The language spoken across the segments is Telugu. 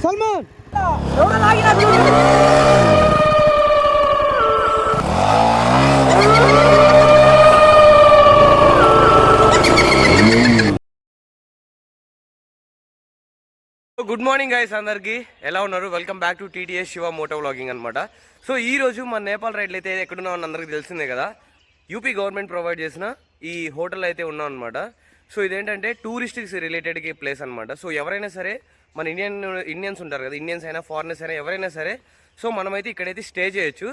సల్మాన్ గుడ్ మార్నింగ్ గైస్, అందరికి ఎలా ఉన్నారు? Welcome back to TTS Shiva moto vlogging అనమాట. సో ఈ రోజు మన నేపాల్ రైడ్లు అయితే ఎక్కడున్నామని అందరికి తెలిసిందే కదా. యూపీ గవర్నమెంట్ ప్రొవైడ్ చేసిన ఈ హోటల్ అయితే ఉన్నాం అనమాట. సో ఇదేంటంటే టూరిస్ట్కి రిలేటెడ్కి ప్లేస్ అనమాట. సో ఎవరైనా సరే మన ఇండియన్స్ ఉంటారు కదా, ఇండియన్స్ అయినా ఫారినర్స్ అయినా ఎవరైనా సరే, సో మనమైతే ఇక్కడైతే స్టే చేయొచ్చు.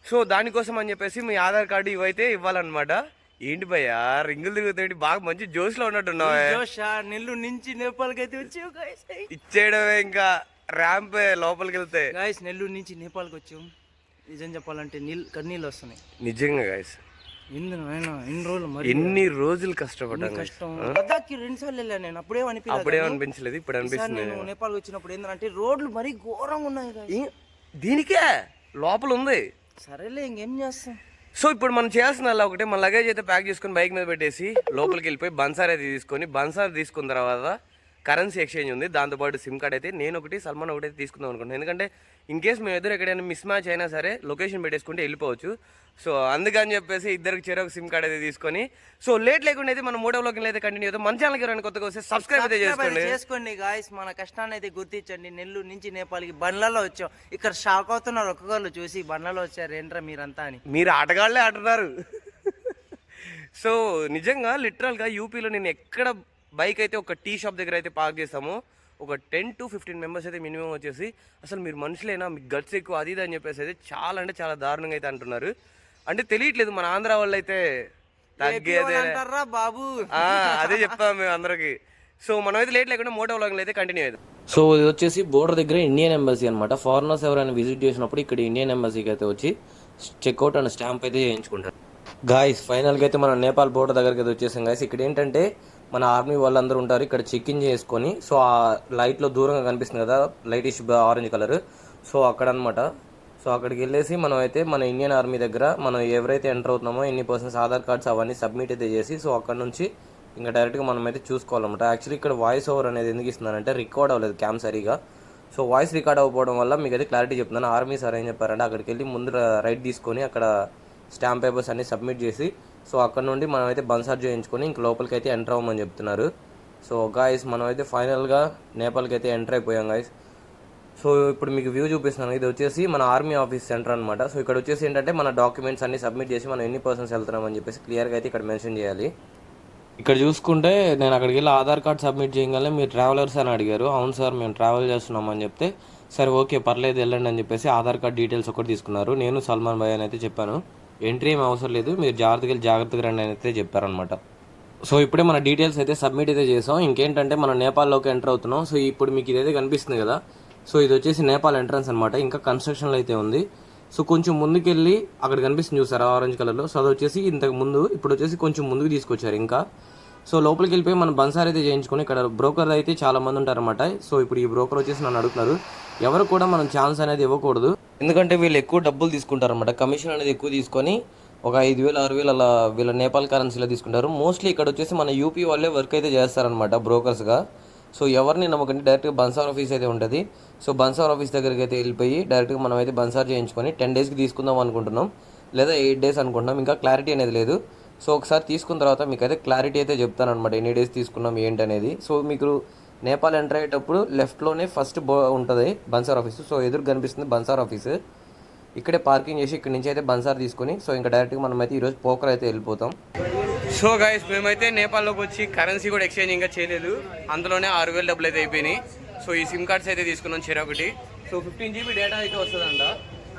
సో దానికోసం అని చెప్పేసి మీ ఆధార్ కార్డు ఇవైతే ఇవ్వాలన్నమాట. ఏంటి భయ్యా రింగులు తిరుగుతాయి, బాగా మంచి జోష్లో ఉన్నట్టున్నావు. నెల్లూరు నుంచి నేపాల్కి అయితే వచ్చావు ఇచ్చేయడమే, ఇంకా ర్యాంప్ లోపలికి వెళ్తే. గాయస్ నెల్లూరు నుంచి నేపాల్కి వచ్చాం. నిజం చెప్పాలంటే కన్నీళ్ళు వస్తున్నాయి నిజంగా గాయస్. ఎన్ని రోజులు కష్టపడ్డాను. కష్టం లద్దాఖ్కి 2 సార్లు వెళ్ళాను నేను. అప్పుడే అనిపించలేదు, ఇప్పుడు అనిపిస్తుంది. నేపాల్ వచ్చినప్పుడు ఏంటంటే రోడ్లు మరీ ఘోరంగా ఉన్నాయి. దీనికే లోపల ఉంది. సరేలే ఇంకేం చేస్తాం. సో ఇప్పుడు మనం చేయాల్సిన ఒకటే, మన లగేజ్ అయితే ప్యాక్ చేసుకుని బైక్ మీద పెట్టేసి లోపలికి వెళ్ళిపోయి బన్సార్ అయితే తీసుకున్న తర్వాత కరెన్సీ ఎక్స్చేంజ్ ఉంది, దాంతోపాటు సిమ్ కార్డ్ అయితే నేను ఒకటి సల్మాన్ ఒకటి తీసుకుందాం అనుకుంటున్నాను. ఎందుకంటే ఇన్ కేస్ మేము ఎదురు ఎక్కడైనా మిస్ మ్యాచ్ అయినా సరే లొకేషన్ పెట్టేసుకుంటే వెళ్ళిపోవచ్చు. సో అందుకని చెప్పేసి ఇద్దరికి చెరొక సిమ్ కార్డ్ అయితే తీసుకొని, సో లేట్ లేకుండా అయితే మనం మోటో వ్లాగింగ్ అయితే కంటిన్యూ అవుతాం. మన ఛానల్కి ఎవరైనా కొత్తగా వస్తే సబ్స్క్రైబ్ అయితే చేసుకోండి గాయస్. మన కష్టాన్ని అయితే గుర్తించండి. నెల్లూరు నుంచి నేపాల్కి బండ్లలో వచ్చాం. ఇక్కడ షాక్ అవుతున్నారు ఒక్కొక్కరు చూసి, బండ్లలో వచ్చారు ఏంట్రా మీరంతా అని. మీరు ఆటగాళ్లే ఆడుతున్నారు. సో నిజంగా లిటరల్గా యూపీలో నేను ఎక్కడ బైక్ అయితే ఒక టీ షాప్ దగ్గర అయితే పార్క్ చేస్తాము, ఒక 10 to 15 మెంబర్స్ అయితే మినిమం వచ్చేసి, అసలు మీరు మనుషులైనా, మీకు గట్స్ ఎక్కువ అది ఇది అని చెప్పేసి అయితే చాలా అంటే చాలా దారుణంగా అయితే అంటున్నారు. అంటే తెలియట్లేదు మన ఆంధ్ర వాళ్ళు అయితే తగ్గేదే బాబు, అదే చెప్పాము మేము అందరికి. సో మనం అయితే లేట్ లేకుండా మోటో వ్లాగింగ్ అయితే కంటిన్యూ అవుతాం. సో ఇది వచ్చేసి బోర్డర్ దగ్గర ఇండియన్ ఎంబసీ అనమాట. ఫారినర్స్ ఎవరైనా విజిట్ చేసినప్పుడు ఇక్కడ ఇండియన్ ఎంబసీకి అయితే వచ్చి చెక్అవుట్ అండ్ స్టాంప్ అయితే చేయించుకుంటారు. గాయస్ ఫైనల్గా అయితే మనం నేపాల్ బోర్డర్ దగ్గరికి అయితే వచ్చేసాం గాయస్. ఇక్కడ ఏంటంటే మన ఆర్మీ వాళ్ళందరూ ఉంటారు. ఇక్కడ చెక్ ఇన్ చేసుకొని, సో ఆ లైట్లో దూరంగా కనిపిస్తుంది కదా లైటిష్ ఆరెంజ్ కలర్, సో అక్కడ అనమాట. సో అక్కడికి వెళ్ళేసి మనం అయితే మన ఇండియన్ ఆర్మీ దగ్గర మనం ఎవరైతే ఎంటర్ అవుతున్నామో ఎన్ని పర్సన్స్ ఆధార్ కార్డ్స్ అవన్నీ సబ్మిట్ అయితే చేసి, సో అక్కడ నుంచి ఇంకా డైరెక్ట్గా మనం అయితే చూసుకోవాలన్నమాట. యాక్చువల్లీ ఇక్కడ వాయిస్ ఓవర్ అనేది ఎందుకు ఇస్తున్నానంటే రికార్డ్ అవ్వలేదు క్యామ్ సరిగా. సో వాయిస్ రికార్డ్ అవ్వకపోవడం వల్ల మీకు అయితే క్లారిటీ చెప్తున్నాను. ఆర్మీ సార్ ఏం చెప్పారంటే అక్కడికి వెళ్ళి ముందు రైట్ తీసుకొని అక్కడ స్టాంప్ పేపర్స్ అన్ని సబ్మిట్ చేసి, సో అక్కడ నుండి మనం అయితే బన్సార్ చేయించుకొని ఇంక లోపలికి అయితే ఎంటర్ అవ్వమని చెప్తున్నారు. సో గాయస్ మనం అయితే ఫైనల్గా నేపాల్కి అయితే ఎంటర్ అయిపోయాం గాయస్. సో ఇప్పుడు మీకు వ్యూ చూపిస్తున్నాను. ఇది వచ్చేసి మన ఆర్మీ ఆఫీస్ సెంటర్ అనమాట. సో ఇక్కడ వచ్చేసి ఏంటంటే మన డాక్యుమెంట్స్ అన్ని సబ్మిట్ చేసి మనం ఎన్ని పర్సన్స్ వెళ్తున్నామని చెప్పేసి క్లియర్గా అయితే ఇక్కడ మెన్షన్ చేయాలి. ఇక్కడ చూసుకుంటే నేను అక్కడికి వెళ్ళి ఆధార్ కార్డ్ సబ్మిట్ చేయగానే మీరు ట్రావెలర్స్ అని అడిగారు. అవును సార్ మేము ట్రావెల్ చేస్తున్నామని చెప్తే, సరే ఓకే పర్లేదు వెళ్ళండి అని చెప్పేసి ఆధార్ కార్డ్ డీటెయిల్స్ ఒకటి తీసుకున్నారు. నేను సల్మాన్ భాయ్ అని అయితే చెప్పాను. ఎంట్రీ ఏం అవసరం లేదు, మీరు జాగ్రత్తగా రండి అని అయితే చెప్పారనమాట. సో ఇప్పుడే మన డీటెయిల్స్ అయితే సబ్మిట్ అయితే చేసాం. ఇంకేంటంటే మనం నేపాల్లోకి ఎంటర్ అవుతున్నాం. సో ఇప్పుడు మీకు ఇదైతే కనిపిస్తుంది కదా, సో ఇది వచ్చేసి నేపాల్ ఎంట్రన్స్ అనమాట. ఇంకా కన్స్ట్రక్షన్లో అయితే ఉంది. సో కొంచెం ముందుకెళ్ళి అక్కడ కనిపిస్తుంది చూసారా ఆరెంజ్ కలర్లో, సో అది వచ్చేసి ఇంతకు ముందు, ఇప్పుడు వచ్చేసి కొంచెం ముందుకు తీసుకొచ్చారు ఇంకా. సో లోపలికి వెళ్ళిపోయి మనం బన్సార్ అయితే చేయించుకొని, ఇక్కడ బ్రోకర్ అయితే చాలా మంది ఉంటారన్నమాట. సో ఇప్పుడు ఈ బ్రోకర్ వచ్చేసి నన్ను అడుగుతున్నారు, ఎవరు కూడా మనం ఛాన్స్ అనేది ఇవ్వకూడదు, ఎందుకంటే వీళ్ళు ఎక్కువ డబ్బులు తీసుకుంటారు అనమాట. కమిషన్ అనేది ఎక్కువ తీసుకొని ఒక 5,000 6,000 అలా వీళ్ళ నేపాల్ కరెన్సీలో తీసుకుంటారు. మోస్ట్లీ ఇక్కడ వచ్చేసి మన యూపీ వాళ్ళే వర్క్ అయితే చేస్తారనమాట బ్రోకర్స్గా. సో ఎవరిని నమ్మకండి, డైరెక్ట్గా బన్సార్ ఆఫీస్ అయితే ఉంటుంది. సో బన్సార్ ఆఫీస్ దగ్గరికి అయితే వెళ్ళిపోయి డైరెక్ట్గా మనం అయితే బన్సార్ చేయించుకొని 10 డేస్కి తీసుకుందాం అనుకుంటున్నాం, లేదా 8 డేస్ అనుకుంటున్నాం. ఇంకా క్లారిటీ అనేది లేదు. సో ఒకసారి తీసుకున్న తర్వాత మీకు అయితే క్లారిటీ అయితే చెప్తాను అనమాట, ఎన్ని డేస్ తీసుకున్నాం ఏంటి అనేది. సో మీకు నేపాల్ ఎంటర్ అయ్యేటప్పుడు లెఫ్ట్లోనే ఫస్ట్ ఉంటుంది బన్సార్ ఆఫీసు. సో ఎదురు కనిపిస్తుంది బన్సార్ ఆఫీసు. ఇక్కడే పార్కింగ్ చేసి ఇక్కడ నుంచి అయితే బన్సార్ తీసుకొని, సో ఇంకా డైరెక్ట్గా మనం అయితే ఈరోజు పోకర్ అయితే వెళ్ళిపోతాం. సో గైస్ మేమైతే నేపాల్లోకి వచ్చి కరెన్సీ కూడా ఎక్స్చేంజ్ ఇంకా చేయలేదు, అందులోనే 6,000 డబ్బులు అయితే అయిపోయినాయి. సో ఈ సిమ్ కార్డ్స్ అయితే తీసుకున్నాం చెరొకటి. సో 15 GB డేటా అయితే వస్తుందంట.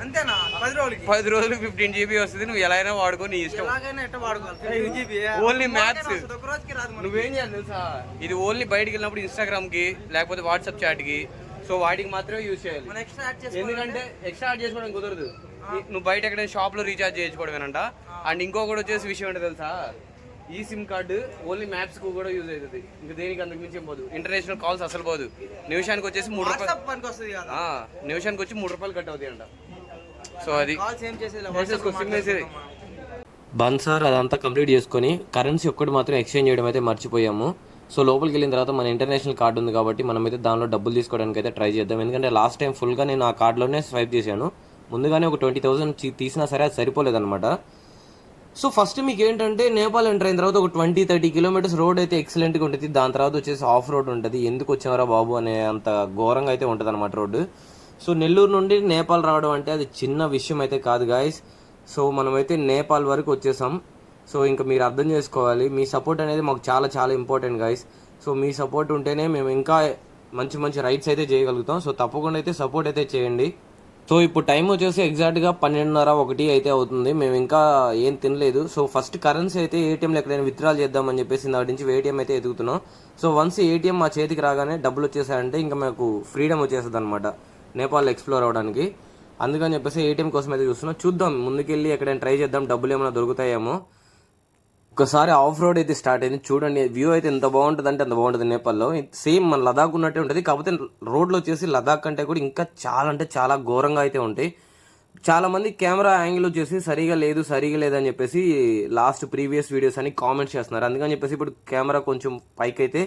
అంతేనా? 10 రోజులకి 15 GB వస్తుంది. నువ్వు ఎలా అయినా వాడుకో, నీ ఇష్టం. Only maps. నువ్వేం చేయాలి తెలుసా, ఇది ఓన్లీ బయటికి వెళ్ళినప్పుడు ఇన్స్టాగ్రామ్కి లేకపోతే వాట్సాప్ చాట్కి, సో వాటికి మాత్రమే యూజ్ చేయాలి. ఎందుకంటే ఎక్స్ట్రా యాడ్ చేసుకోవడం కుదరదు. నువ్వు బయట ఎక్కడైనా షాప్లో రీఛార్జ్ చేయించుకోవడమేనంట. అండ్ ఇంకొకటి వచ్చేసి విషయం ఏంటో తెలుసా, ఈ సిమ్ కార్డు ఓన్లీ మ్యాప్స్కు కూడా యూజ్ అవుతుంది, ఇంకా దేనికి అంతకు మించి పోదు. ఇంటర్నేషనల్ కాల్స్ అసలు పోదు. నిమిషానికి వచ్చేసి 3 రూపాయలు, నిమిషానికి వచ్చి 3 రూపాయలు కట్ అవుతాయి అంట. సో అది సిమ్ వేసేది. బన్సార్ అదంతా కంప్లీట్ చేసుకొని కరెన్సీ ఒక్కటి మాత్రం ఎక్స్చేంజ్ చేయడం అయితే మర్చిపోయాము. సో లోపలికి వెళ్ళిన తర్వాత మన ఇంటర్నేషనల్ కార్డు ఉంది కాబట్టి మనమైతే దానిలో డబ్బులు తీసుకోవడానికి అయితే ట్రై చేద్దాం. ఎందుకంటే లాస్ట్ టైం ఫుల్గా నేను ఆ కార్డులోనే స్వైప్ చేశాను. ముందుగానే ఒక 20,000 తీసినా సరే అది సరిపోలేదన్నమాట. సో ఫస్ట్ మీకు ఏంటంటే నేపాల్ ఎంటర్ అయిన తర్వాత ఒక 20-30 కిలోమీటర్స్ రోడ్ అయితే ఎక్సలెంట్గా ఉంటుంది. దాని తర్వాత వచ్చేసి ఆఫ్ రోడ్ ఉంటుంది. ఎందుకు వచ్చామరా బాబు అనే అంత ఘోరంగా అయితే ఉంటుంది అనమాట రోడ్డు. సో నెల్లూరు నుండి నేపాల్ రావడం అంటే అది చిన్న విషయం అయితే కాదు గాయస్. సో మనమైతే నేపాల్ వరకు వచ్చేసాం. సో ఇంకా మీరు అర్థం చేసుకోవాలి, మీ సపోర్ట్ అనేది మాకు చాలా చాలా ఇంపార్టెంట్ గాయస్. సో మీ సపోర్ట్ ఉంటేనే మేము ఇంకా మంచి మంచి రైడ్స్ అయితే చేయగలుగుతాం. సో తప్పకుండా అయితే సపోర్ట్ అయితే చేయండి. సో ఇప్పుడు టైం వచ్చేసి ఎగ్జాక్ట్గా 12:30-1 అయితే అవుతుంది. మేము ఇంకా ఏం తినలేదు. సో ఫస్ట్ కరెన్సీ అయితే ఏటీఎంలో ఎక్కడైనా విత్డ్రాల్ చేద్దామని చెప్పేసి దాని నుంచి ఏటీఎం అయితే ఎదుగుతున్నాం. సో వన్స్ ఏటీఎం మా చేతికి రాగానే డబ్బులు వచ్చేసాయంటే ఇంకా మాకు ఫ్రీడమ్ వచ్చేస్తుంది అనమాట నేపాల్ ఎక్స్ప్లోర్ అవ్వడానికి. అందుకని చెప్పేసి ఏటీఎం కోసం అయితే చూస్తున్నాం. చూద్దాం, ముందుకెళ్ళి ఎక్కడైనా ట్రై చేద్దాం, డబ్బులు ఏమైనా దొరుకుతాయేమో. ఒకసారి ఆఫ్ రోడ్ అయితే స్టార్ట్ అయింది. చూడండి వ్యూ అయితే ఎంత బాగుంటుంది అంటే అంత బాగుంటుంది నేపాల్లో. సేమ్ మన లదాఖ్ ఉన్నట్టే ఉంటుంది. కాకపోతే రోడ్లో వచ్చేసి లదాఖ్ కంటే కూడా ఇంకా చాలా అంటే చాలా ఘోరంగా అయితే ఉంటాయి. చాలా మంది కెమెరా యాంగిల్ వచ్చేసి సరిగా లేదని చెప్పేసి లాస్ట్ ప్రీవియస్ వీడియోస్ అని కామెంట్స్ చేస్తున్నారు. అందుకని చెప్పేసి ఇప్పుడు కెమెరా కొంచెం పైకి అయితే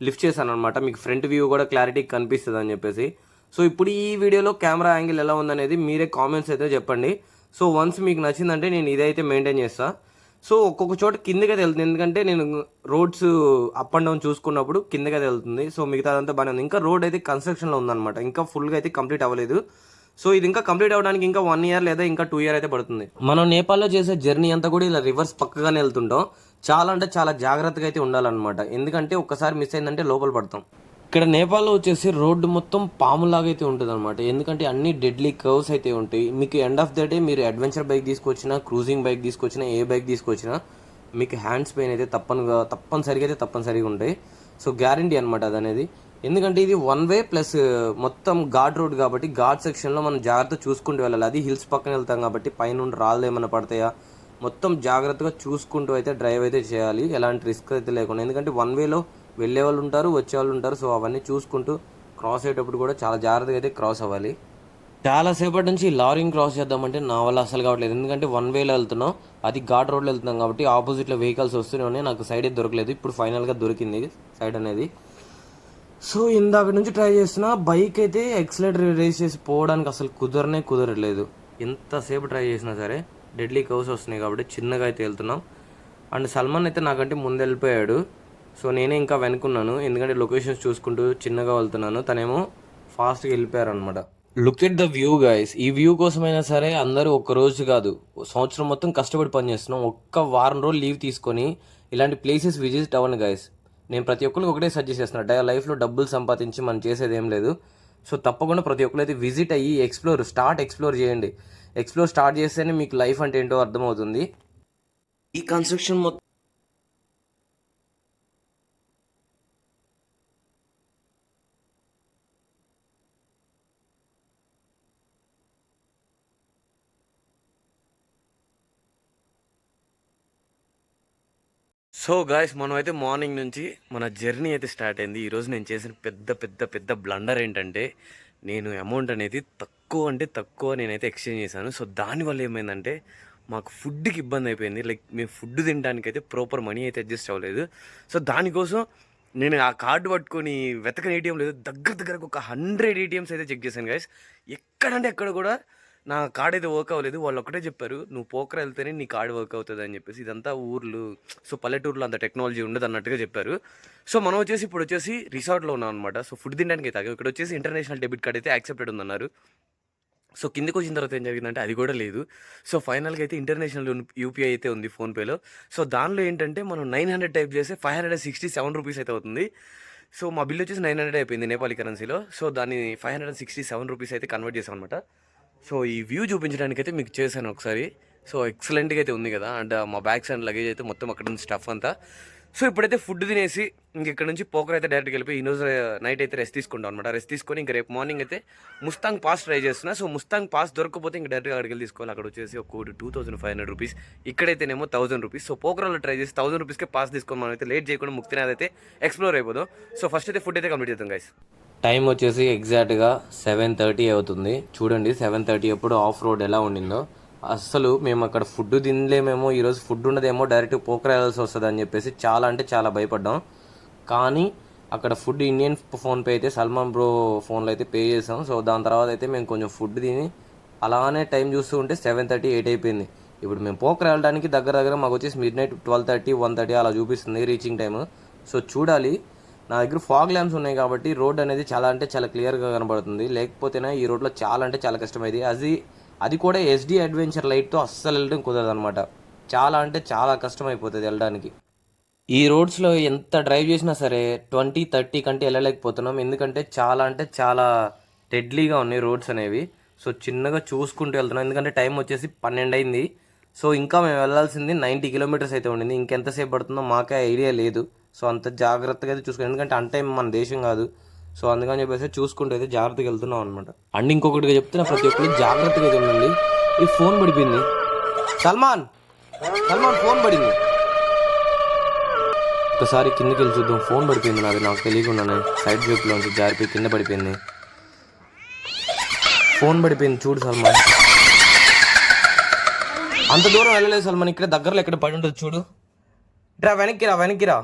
లిఫ్ట్ చేశాను అనమాట, మీకు ఫ్రంట్ వ్యూ కూడా క్లారిటీ కనిపిస్తుంది అని చెప్పేసి. సో ఇప్పుడు ఈ వీడియోలో కెమెరా యాంగిల్ ఎలా ఉందనేది మీరే కామెంట్స్ అయితే చెప్పండి. సో వన్స్ మీకు నచ్చిందంటే నేను ఇదైతే మెయింటైన్ చేస్తాను. సో ఒక్కొక్క చోట కిందకైతే వెళ్తుంది, ఎందుకంటే నేను రోడ్స్ అప్ అండ్ డౌన్ చూసుకున్నప్పుడు కిందకైతే వెళ్తుంది. సో మిగతాదంతా బాగానే ఉంది. ఇంకా రోడ్ అయితే కన్స్ట్రక్షన్లో ఉందన్నమాట, ఇంకా ఫుల్గా అయితే కంప్లీట్ అవ్వలేదు. సో ఇది ఇంకా కంప్లీట్ అవ్వడానికి ఇంకా 1 year లేదా ఇంకా 2 years అయితే పడుతుంది. మనం నేపాల్లో చేసే జర్నీ అంతా కూడా ఇలా రివర్స్ పక్కగానే వెళ్తుంటాం. చాలా అంటే చాలా జాగ్రత్తగా అయితే ఉండాలన్నమాట, ఎందుకంటే ఒక్కసారి మిస్ అయిందంటే లోపల పడతాం. ఇక్కడ నేపాల్లో వచ్చేసి రోడ్డు మొత్తం పాములాగా అయితే ఉంటుంది అనమాట, ఎందుకంటే అన్ని డెడ్లీ కర్వ్స్ అయితే ఉంటాయి. మీకు ఎండ్ ఆఫ్ ద డే మీరు అడ్వెంచర్ బైక్ తీసుకొచ్చినా, క్రూజింగ్ బైక్ తీసుకొచ్చినా, ఏ బైక్ తీసుకొచ్చినా మీకు హ్యాండ్స్ పెయిన్ అయితే తప్పనిసరిగా ఉంటాయి. సో గ్యారంటీ అనమాట అది అనేది. ఎందుకంటే ఇది 1 way ప్లస్ మొత్తం ఘాట్ రోడ్ కాబట్టి ఘాట్ సెక్షన్లో మనం జాగ్రత్త చూసుకుంటూ వెళ్ళాలి. అది హిల్స్ పక్కన వెళ్తాం కాబట్టి పైనుండి రాళ్ళు ఏమైనా పడతాయా మొత్తం జాగ్రత్తగా చూసుకుంటూ అయితే డ్రైవ్ అయితే చేయాలి, ఎలాంటి రిస్క్ అయితే లేకుండా. ఎందుకంటే 1 wayలో వెళ్ళే వాళ్ళు ఉంటారు, వచ్చే వాళ్ళు ఉంటారు. సో అవన్నీ చూసుకుంటూ క్రాస్ అయ్యేటప్పుడు కూడా చాలా జాగ్రత్తగా అయితే క్రాస్ అవ్వాలి. చాలాసేపటి నుంచి లారీని క్రాస్ చేద్దామంటే నా వల్ల అసలు కావట్లేదు, ఎందుకంటే 1 wayలో వెళ్తున్నాం, అది ఘాట్ రోడ్లో వెళ్తున్నాం కాబట్టి ఆపోజిట్లో వెహికల్స్ వస్తూనే ఉన్నాయి. నాకు సైడ్ అయితే దొరకలేదు, ఇప్పుడు ఫైనల్గా దొరికింది సైడ్ అనేది. సో ఇందాక నుంచి ట్రై చేస్తున్నా, బైక్ అయితే ఎక్సలేటర్ రేస్ చేసి పోవడానికి అసలు కుదరలేదు. ఎంతసేపు ట్రై చేసినా సరే డెడ్లీ కర్వ్స్ వస్తున్నాయి కాబట్టి చిన్నగా అయితే వెళ్తున్నాం. అండ్ సల్మాన్ అయితే నాకంటే ముందు వెళ్ళిపోయాడు. సో నేనే ఇంకా వెనుకున్నాను, ఎందుకంటే లొకేషన్స్ చూసుకుంటూ చిన్నగా వెళ్తున్నాను, తనేమో ఫాస్ట్గా వెళ్ళిపోయారు అనమాట. Look at the view guys. ఈ వ్యూ కోసమైనా సరే అందరూ ఒక్క రోజు కాదు, సంవత్సరం మొత్తం కష్టపడి పని చేస్తున్నాం. ఒక్క వారం రోజులు లీవ్ తీసుకొని ఇలాంటి ప్లేసెస్ విజిట్ అవ్వండి గైస్. నేను ప్రతి ఒక్కరికి ఒకటే సజెస్ట్ చేస్తున్నాను, లైఫ్లో డబ్బులు సంపాదించి మనం చేసేది ఏం లేదు. సో తప్పకుండా ప్రతి ఒక్కరు అయితే విజిట్ అయ్యి ఎక్స్ప్లోర్ చేయండి. ఎక్స్ప్లోర్ స్టార్ట్ చేస్తేనే మీకు లైఫ్ అంటే ఏంటో అర్థమవుతుంది. ఈ కన్స్ట్రక్షన్ మొత్తం సో గాయస్, మనం అయితే మార్నింగ్ నుంచి మన జర్నీ అయితే స్టార్ట్ అయింది. ఈరోజు నేను చేసిన పెద్ద బ్లండర్ ఏంటంటే, నేను అమౌంట్ అనేది తక్కువ నేనైతే ఎక్స్చేంజ్ చేశాను. సో దానివల్ల ఏమైందంటే మాకు ఫుడ్కి ఇబ్బంది అయిపోయింది. లైక్ మేము ఫుడ్ తినడానికి అయితే ప్రాపర్ మనీ అయితే అడ్జస్ట్ అవ్వలేదు. సో దానికోసం నేను ఆ కార్డు పట్టుకొని వెతకని ఏటీఎం లేదు, దగ్గరకు ఒక 100 ATMs అయితే చెక్ చేశాను గాయస్. ఎక్కడ కూడా నా కార్డ్ అయితే వర్క్ అవ్వలేదు. వాళ్ళు ఒకటే చెప్పారు, నువ్వు పోకరా వెళ్తేనే నీ కార్డు వర్క్ అవుతుంది అని చెప్పేసి. ఇదంతా ఊర్లు, సో పల్లెటూరులో అంత టెక్నాలజీ ఉండదు అన్నట్టుగా చెప్పారు. సో మనం ఇప్పుడు వచ్చేసి రిసార్ట్లో ఉన్నాం అనమాట. సో ఫుడ్ తినడానికి అయితే ఇక్కడ వచ్చేసి ఇంటర్నేషనల్ డెబిట్ కార్డ్ అయితే యాక్సెప్టెడ్ ఉందన్నారు. సో కిందకి వచ్చిన తర్వాత ఏం జరిగిందంటే అది కూడా లేదు. సో ఫైనల్గా అయితే ఇంటర్నేషనల్ యూపీఐ అయితే ఉంది ఫోన్పేలో. సో దానిలో ఏంటంటే మనం 900 టైప్ చేస్తే 567 రూపీస్ అయితే అవుతుంది. సో మా బిల్ వచ్చేసి 900 అయిపోయింది నేపాలీ కరెన్సీలో. సో దాన్ని 567 రూపీస్ అయితే కన్వర్ట్ చేసాం అనమాట. సో ఈ వ్యూ చూపించడానికి అయితే మీకు చేశాను ఒకసారి. సో ఎక్సలెంట్గా అయితే ఉంది కదా. అండ్ మా బ్యాగ్స్ అండ్ లగేజ్ అయితే మొత్తం అక్కడ ఉంది స్టఫ్ అంతా. సో ఇప్పుడైతే ఫుడ్ తినేసి ఇక్కడ నుంచి పోకర్ అయితే డైరెక్ట్గా వెళ్ళిపోయి ఈరోజు నైట్ అయితే రెస్ట్ తీసుకుంటాం అనమాట. రెస్ట్ తీసుకొని ఇంకా రేపు మార్నింగ్ అయితే ముస్తాంగ్ పాస్ ట్రై చేస్తున్నా. సో ముస్తాంగ్ పాస్ దొరకకపోతే ఇంకా డైరెక్ట్గా అక్కడికి వెళ్ళి తీసుకోవాలి. అక్కడ వచ్చేసి ఒక 2500 రూపీస్, ఇక్కడైతేనేమో 1000 రూపీస్. సో పోకరాలో ట్రై చేసి 1000 రూపీస్కే పాస్ తీసుకొని మనం అయితే లేట్ చేయకుండా ముక్తినాథ్ అయితే ఎక్స్ప్లోర్ అయిపోదాం. సో ఫస్ట్ అయితే ఫుడ్ అయితే కంప్లీట్ చేద్దాం గైస్. టైం వచ్చేసి ఎగ్జాక్ట్గా 7:30 అవుతుంది. చూడండి 7:30 అప్పుడు ఆఫ్ రోడ్ ఎలా ఉండిందో. అస్సలు మేము అక్కడ ఫుడ్ తినలేమేమో, ఈరోజు ఫుడ్ ఉండదేమో, డైరెక్ట్ పోకరా వెళ్ళాల్సి వస్తుంది అని చెప్పేసి చాలా అంటే చాలా భయపడ్డాం. కానీ అక్కడ ఫుడ్ ఇండియన్ ఫోన్పే అయితే సల్మాన్ బ్రో ఫోన్లో అయితే పే చేసాం. సో దాని తర్వాత అయితే మేము కొంచెం ఫుడ్ తిని అలానే టైం చూస్తూ ఉంటే 7:30, 8 అయిపోయింది. ఇప్పుడు మేము పోకరా వెళ్ళడానికి దగ్గర మాకు వచ్చేసి మిడ్నైట్ 12:30, 1:30 అలా చూపిస్తుంది రీచింగ్ టైం. సో చూడాలి. నా దగ్గర ఫాగ్ ల్యాంప్స్ ఉన్నాయి కాబట్టి రోడ్ అనేది చాలా అంటే చాలా క్లియర్గా కనబడుతుంది. లేకపోతేనే ఈ రోడ్లో చాలా అంటే చాలా కష్టమైంది. అది కూడా SD అడ్వెంచర్ లైట్తో అస్సలు వెళ్ళడం కుదరదు అనమాట. చాలా అంటే చాలా కష్టమైపోతుంది వెళ్ళడానికి. ఈ రోడ్స్లో ఎంత డ్రైవ్ చేసినా సరే 20, 30 కంటే వెళ్ళలేకపోతున్నాం. ఎందుకంటే చాలా అంటే చాలా డెడ్లీగా ఉన్నాయి రోడ్స్ అనేవి. సో చిన్నగా చూసుకుంటూ వెళ్తున్నాం. ఎందుకంటే టైం వచ్చేసి 12 అయింది. సో ఇంకా మేము వెళ్ళాల్సింది 90 కిలోమీటర్స్ అయితే ఉండింది. ఇంకెంతసేపు పడుతుందో మాకే ఐడియా లేదు. సో అంత జాగ్రత్తగా అయితే చూసుకోండి. ఎందుకంటే అంటే మన దేశం కాదు. సో అందుకని చెప్పేసి చూసుకుంటూ అయితే జాగ్రత్తగా వెళ్తున్నాం అనమాట. అండ్ ఇంకొకటిగా చెప్తున్నా, ప్రతి ఒక్కరు జాగ్రత్తగా అయితే ఉండండి. ఈ ఫోన్ పడిపోయింది. సల్మాన్ ఫోన్ పడింది. ఒకసారి కిందకి వెళ్ళి చూద్దాం. ఫోన్ పడిపోయింది నాది, నాకు తెలియకుండానే సైడ్ జోక్లోంచి జారిపోయి కింద పడిపోయింది. ఫోన్ పడిపోయింది చూడు సల్మాన్. అంత దూరం వెళ్ళలేదు సల్మాన్, ఇక్కడ దగ్గరలో ఎక్కడ పడి ఉంటుంది చూడు. వెనక్కిరా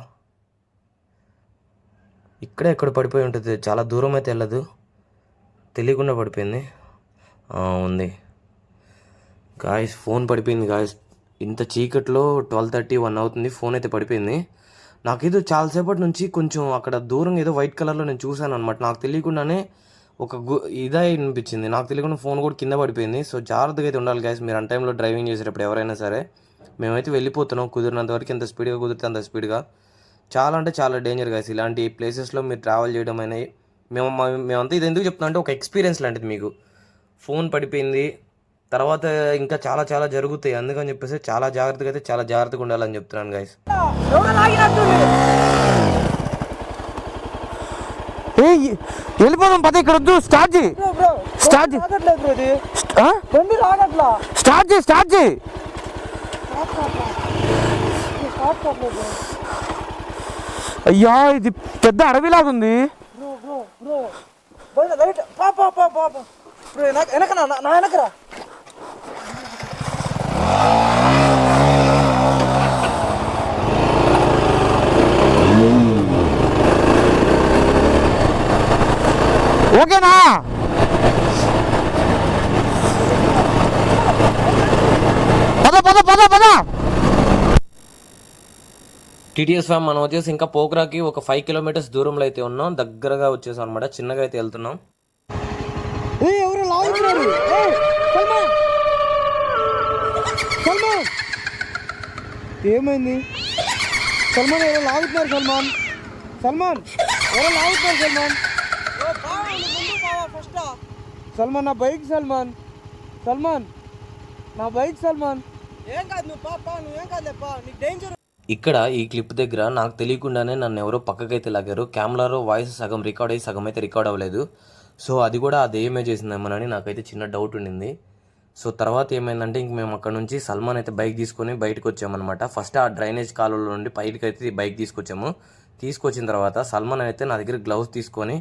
ఇక్కడే ఎక్కడ పడిపోయి ఉంటుంది. చాలా దూరం అయితే వెళ్ళదు, తెలియకుండా పడిపోయింది. ఉంది గాయస్, ఫోన్ పడిపోయింది గాయస్. ఇంత చీకట్లో 12:30, 1 అవుతుంది, ఫోన్ అయితే పడిపోయింది. నాకేదో చాలాసేపటి నుంచి కొంచెం అక్కడ దూరం ఏదో వైట్ కలర్లో నేను చూశాను అనమాట. నాకు తెలియకుండానే ఒక ఇదే అనిపించింది. నాకు తెలియకుండా ఫోన్ కూడా కింద పడిపోయింది. సో జాగ్రత్తగా అయితే ఉండాలి గాయస్ మీరు అన్ టైంలో డ్రైవింగ్ చేసేటప్పుడు ఎవరైనా సరే. మేమైతే వెళ్ళిపోతున్నాం కుదిరినంత వరకు, ఎంత స్పీడ్గా కుదిరితే అంత స్పీడ్గా. చాలా అంటే చాలా డేంజర్ గాయస్ ఇలాంటి ప్లేసెస్లో మీరు ట్రావెల్ చేయడం అనేది. మేమంతా ఇది ఎందుకు చెప్తున్నా అంటే ఒక ఎక్స్పీరియన్స్ లాంటిది మీకు. ఫోన్ పడిపోయింది, తర్వాత ఇంకా చాలా చాలా జరుగుతాయి. అందుకని చెప్పేసి చాలా జాగ్రత్తగా అయితే చాలా జాగ్రత్తగా ఉండాలని చెప్తున్నాను గాయస్. వెళ్ళిపోదాం పద, ఇక్కడ వద్దు. స్టార్ట్ చేయి. అయ్యా ఇది పెద్ద అడవిలాగుంది. వెనకరా ఓకేనా? పద. టీటీఎస్ ఫ్యామ్ మనం వచ్చేసి ఇంకా పోక్రాకి ఒక 5 కిలోమీటర్స్ దూరంలో అయితే ఉన్నాం. దగ్గరగా వచ్చేసాం అనమాట. చిన్నగా అయితే వెళ్తున్నాం. ఎవరు లాగుతున్నారు? ఏమైంది? సల్మాన్ ఎవరో లాగుతున్నారు. సల్మాన్ ఎవరో లాగుతున్నారు. సల్మాన్ నా బైక్. సల్మాన్ నా బైక్. ఏం కాదు, నువ్వేం కాదులేపా, నీకు డేంజర్. ఇక్కడ ఈ క్లిప్ దగ్గర నాకు తెలియకుండానే నన్ను ఎవరో పక్కకైతే లాగారు. కెమెరాలో వాయిస్ సగం రికార్డ్ అయ్యి సగం అయితే రికార్డ్ అవ్వలేదు. సో అది కూడా ఆ దెయ్యమే చేసిందేమోనని నాకైతే చిన్న డౌట్ ఉండింది. సో తర్వాత ఏమైందంటే ఇంక మేము అక్కడ నుంచి సల్మాన్ అయితే బైక్ తీసుకొని బయటకు వచ్చామన్నమాట. ఫస్ట్ ఆ డ్రైనేజ్ కాలువలో నుండి పైకి అయితే బైక్ తీసుకొచ్చిన తర్వాత సల్మాన్ అయితే నా దగ్గర గ్లౌస్ తీసుకొని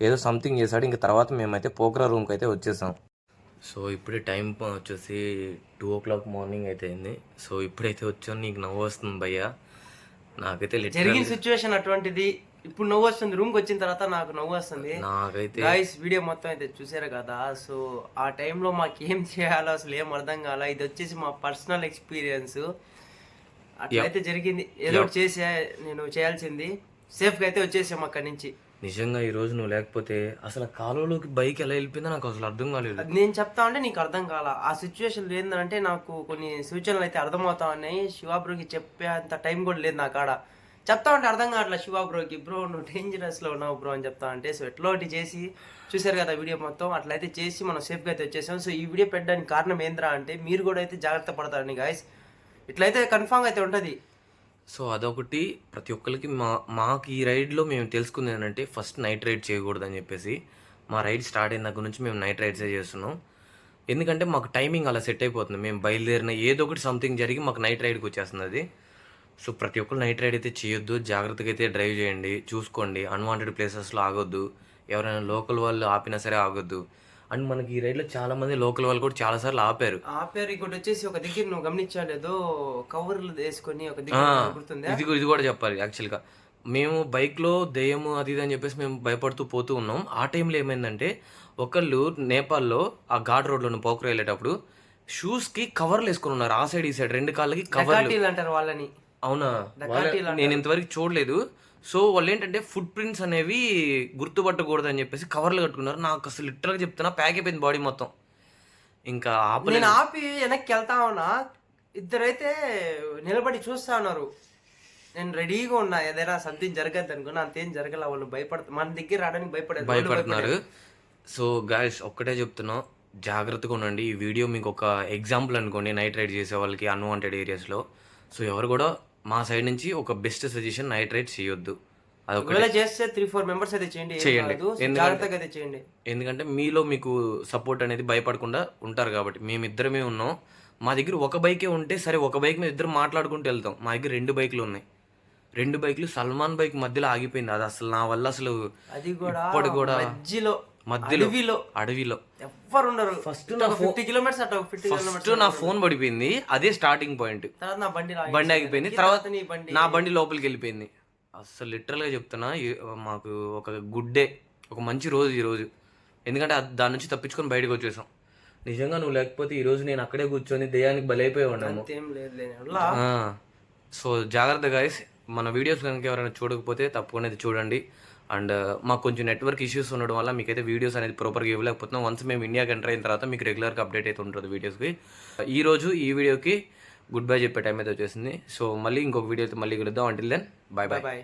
ఏదో సంథింగ్ చేశాడు. ఇంక తర్వాత మేమైతే పోక్రా రూమ్కి అయితే వచ్చేసాం. సో ఇప్పుడే టైం వచ్చేసి 2 o'clock మార్నింగ్ అయితే అయింది. సో ఇప్పుడైతే వచ్చాను. నీకు నవ్వు వస్తుంది భయ్యా, నాకైతే జరిగిన సిచ్యువేషన్ అటువంటిది. ఇప్పుడు నవ్వు వస్తుంది, రూమ్కి వచ్చిన తర్వాత నాకు నవ్వు వస్తుంది. నాకైతే గాయ్స్ వీడియో మొత్తం అయితే చూసారు కదా. సో ఆ టైంలో మాకు ఏం చేయాలో అసలు ఏం అర్థం కాల. ఇది వచ్చేసి మా పర్సనల్ ఎక్స్పీరియన్స్. అట్లయితే జరిగింది. ఏదో ఒకటి నేను చేయాల్సింది. సేఫ్గా అయితే వచ్చేసాం అక్కడి నుంచి. నిజంగా ఈ రోజు నువ్వు లేకపోతే అసలు కాలువలోకి బైక్ ఎలా వెళ్ళిపోయిందో నాకు అసలు అర్థం కాలేదు. నేను చెప్తా ఉంటే నీకు అర్థం కాల. ఆ సిచ్యువేషన్ ఏంటంటే నాకు కొన్ని సూచనలు అయితే అర్థమవుతా ఉన్నాయి. శివాబ్రోకి చెప్పే అంత టైం కూడా లేదు నా కాడ. చెప్తా ఉంటే అర్థం కావట్లే శివాబ్రోకి. బ్రో నువ్వు డేంజరస్లో ఉన్నావు బ్రో అని చెప్తా అంటే. సో ఎట్లా ఒకటి చేసి చూసారు కదా వీడియో మొత్తం. అట్లయితే చేసి మనం సేఫ్గా అయితే వచ్చేసాం. సో ఈ వీడియో పెట్టడానికి కారణం ఏంద్రా అంటే మీరు కూడా అయితే జాగ్రత్త పడతారండి గాయస్. ఇట్లయితే కన్ఫామ్గా అయితే ఉంటుంది. సో అదొకటి ప్రతి ఒక్కరికి. మాకు ఈ రైడ్లో మేము తెలుసుకుంది ఏంటంటే ఫస్ట్ నైట్ రైడ్ చేయకూడదు అని చెప్పేసి. మా రైడ్ స్టార్ట్ అయిన దగ్గర నుంచి మేము నైట్ రైడ్సే చేస్తున్నాం. ఎందుకంటే మాకు టైమింగ్ అలా సెట్ అయిపోతుంది. మేము బయలుదేరిన ఏదో ఒకటి సంథింగ్ జరిగి మాకు నైట్ రైడ్కి వచ్చేస్తుంది అది. సో ప్రతి ఒక్కరు నైట్ రైడ్ అయితే చేయొద్దు, జాగ్రత్తగా అయితే డ్రైవ్ చేయండి, చూసుకోండి. అన్వాంటెడ్ ప్లేసెస్లో ఆగొద్దు, ఎవరైనా లోకల్ వాళ్ళు ఆపినా సరే ఆగొద్దు. అండ్ మనకి ఈ రైడ్లో చాలా మంది లోకల్ వాళ్ళు కూడా చాలా సార్లు ఆపారు. ఇంకోటి వచ్చేసి ఒక దగ్గర నువ్వు గమనించాలేదో కవర్లు వేసుకొని ఒక దగ్గర గుర్తుందా? ఇది కూడా చెప్పాలి. యాక్చువల్గా మేము బైక్లో దెయ్యము అది ఇది అని చెప్పేసి మేము భయపడుతూ పోతూ ఉన్నాం. ఆ టైంలో ఏమైందంటే ఒకళ్ళు నేపాల్లో ఆ ఘాట్ రోడ్లో పోకరు వెళ్ళేటప్పుడు షూస్కి కవర్లు వేసుకుని ఉన్నారు. ఆ సైడ్ ఈ సైడ్ 2 కాళ్ళకి కవర్లు డకాటీలు అంటారు వాళ్ళని. అవునా? నేను ఇంతవరకు చూడలేదు. సో వాళ్ళు ఏంటంటే ఫుట్ ప్రింట్స్ అనేవి గుర్తుపట్టకూడదు అని చెప్పేసి కవర్లు కట్టుకున్నారు. నాకు అసలు లిటరల్గా చెప్తున్నా ప్యాక్ అయిపోయింది బాడీ మొత్తం. ఇంకా నేను ఆపి వెనక్కి వెళ్తా ఉన్నా, ఇద్దరైతే నిలబడి చూస్తా ఉన్నారు. నేను రెడీగా ఉన్నా, ఏదైనా సంథింగ్ జరగద్దు అనుకున్నా. అంతేం జరగల. వాళ్ళు మన దగ్గర రావడానికి భయపడుతున్నారు. సో గాయస్ ఒక్కటే చెప్తున్నా, జాగ్రత్తగా ఉండండి. ఈ వీడియో మీకు ఒక ఎగ్జాంపుల్ అనుకోండి, నైట్ రైడ్ చేసే వాళ్ళకి అన్వాంటెడ్ ఏరియాస్లో. సో ఎవరు కూడా మా సైడ్ నుంచి ఒక బెస్ట్ సజెషన్, నైట్ రైడ్ చేయొద్దు. అదొక చేస్తే 3-4 మెంబర్స్ అయితే చేయండి. జాగ్రత్తగా అయితే చేయండి. ఎందుకంటే మీలో మీకు సపోర్ట్ అనేది భయపడకుండా ఉంటారు కాబట్టి. మేమిద్దరమే ఉన్నాం. మా దగ్గర ఒక బైకే ఉంటే సరే, ఒక బైక్ మీద ఇద్దరు మాట్లాడుకుంటూ వెళ్తాం. మా దగ్గర 2 బైకులు ఉన్నాయి. 2 బైకులు సల్మాన్ బైక్ మధ్యలో ఆగిపోయింది. అది అసలు నా వల్ల అసలు అది కూడా ఇప్పుడు కూడా మధ్యలో అడవిలో ఎవ్వరు ఉండరు. ఫస్ట్ 50 కిలోమీటర్స్ ఫస్ట్ నా ఫోన్ పడిపోయింది. అదే స్టార్టింగ్ పాయింట్. నా బండి ఆగిపోయింది. తర్వాత నా బండి లోపలికి వెళ్ళిపోయింది. అసలు లిటరల్గా చెప్తున్నా, మాకు ఒక గుడ్ డే, ఒక మంచి రోజు ఈరోజు. ఎందుకంటే దాని నుంచి తప్పించుకొని బయటకు వచ్చేసాం. నిజంగా నువ్వు లేకపోతే ఈరోజు నేను అక్కడే కూర్చొని దెయ్యానికి బలైపోయి ఉన్నాను. సో జాగ్రత్త గాయస్. మన వీడియోస్ కనుక ఎవరైనా చూడకపోతే తప్పకుండా ఇది చూడండి. అండ్ మాకు కొంచెం నెట్వర్క్ ఇష్యూస్ ఉండడం వల్ల మీకైతే వీడియోస్ అనేది ప్రాపర్గా ఇవ్వలేకపోతున్నాం. వన్స్ మేము ఇండియాకి ఎంటర్ అయిన తర్వాత మీకు రెగ్యులర్గా అప్డేట్ అయితే ఉంటుంది వీడియోస్కి. ఈరోజు ఈ వీడియోకి గుడ్ బై చెప్పే టైం అయితే వచ్చేసింది. సో మళ్ళీ ఇంకొక వీడియో అయితే మళ్ళీ కలుద్దాం. Until then bye bye.